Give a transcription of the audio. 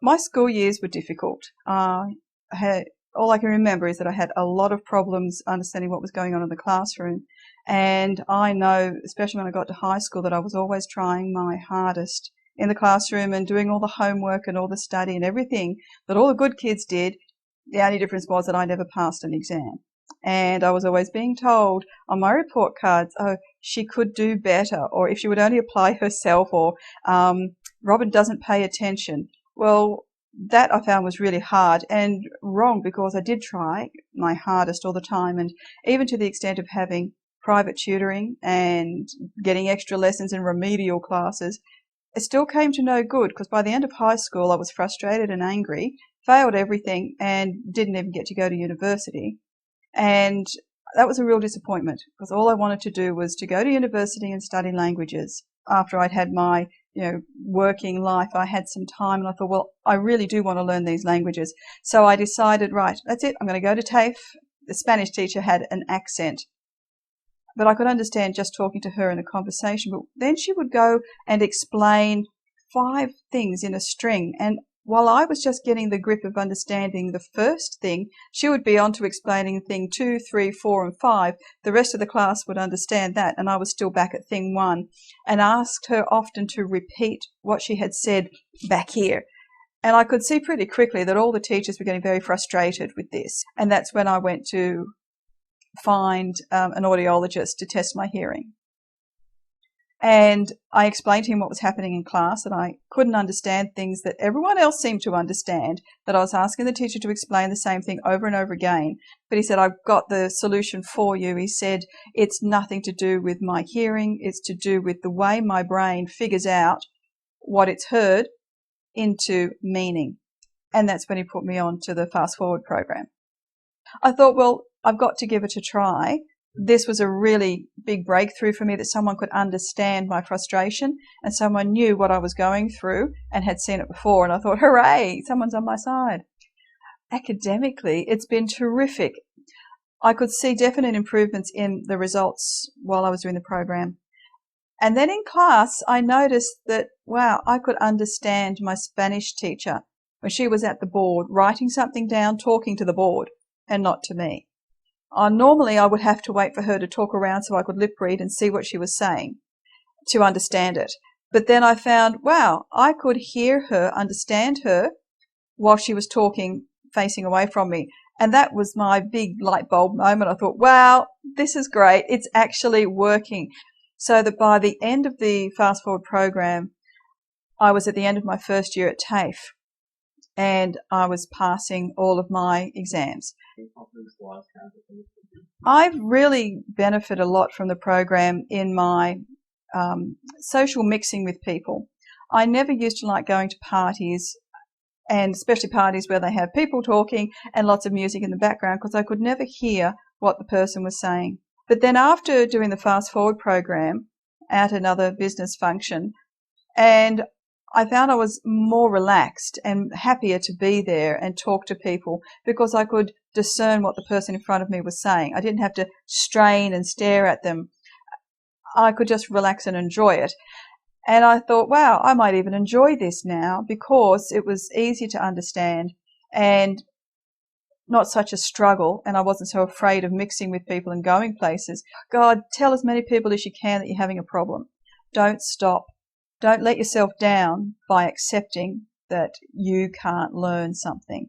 My school years were difficult. All I can remember is that I had a lot of problems understanding what was going on in the classroom. And I know, especially when I got to high school, that I was always trying my hardest in the classroom and doing all the homework and all the study and everything that all the good kids did. The only difference was that I never passed an exam. And I was always being told on my report cards, oh, she could do better, or if she would only apply herself, or Robyn doesn't pay attention. Well, that I found was really hard and wrong, because I did try my hardest all the time, and even to the extent of having private tutoring and getting extra lessons in remedial classes. It still came to no good, because by the end of high school I was frustrated and angry, failed everything, and didn't even get to go to university. And that was a real disappointment, because all I wanted to do was to go to university and study languages. After I'd had my working life, I had some time, and I thought, well, I really do want to learn these languages. So I decided, right, that's it, I'm going to go to TAFE. The Spanish teacher had an accent, but I could understand just talking to her in a conversation. But then she would go and explain 5 things in a string, and while I was just getting the grip of understanding the first thing, she would be on to explaining thing 2, 3, 4, and 5. The rest of the class would understand that, and I was still back at thing 1, and asked her often to repeat what she had said back here. And I could see pretty quickly that all the teachers were getting very frustrated with this. And that's when I went to find an audiologist to test my hearing. And I explained to him what was happening in class, that I couldn't understand things that everyone else seemed to understand, that I was asking the teacher to explain the same thing over and over again. But he said, I've got the solution for you. He said, it's nothing to do with my hearing. It's to do with the way my brain figures out what it's heard into meaning. And that's when he put me on to the Fast Forward program. I thought, well, I've got to give it a try. This was a really big breakthrough for me, that someone could understand my frustration and someone knew what I was going through and had seen it before. And I thought, hooray, someone's on my side. Academically, it's been terrific. I could see definite improvements in the results while I was doing the program. And then in class, I noticed that, wow, I could understand my Spanish teacher when she was at the board, writing something down, talking to the board and not to me. Normally, I would have to wait for her to talk around so I could lip read and see what she was saying to understand it. But then I found, wow, I could hear her, understand her, while she was talking, facing away from me. And that was my big light bulb moment. I thought, wow, this is great. It's actually working. So that by the end of the Fast Forward program, I was at the end of my first year at TAFE, and I was passing all of my exams. I've really benefited a lot from the program in my social mixing with people. I never used to like going to parties, and especially parties where they have people talking and lots of music in the background, because I could never hear what the person was saying. But then after doing the Fast Forward program at another business function, and I found I was more relaxed and happier to be there and talk to people, because I could discern what the person in front of me was saying. I didn't have to strain and stare at them. I could just relax and enjoy it. And I thought, wow, I might even enjoy this now, because it was easy to understand and not such a struggle, and I wasn't so afraid of mixing with people and going places. God, tell as many people as you can that you're having a problem. Don't stop. Don't let yourself down by accepting that you can't learn something.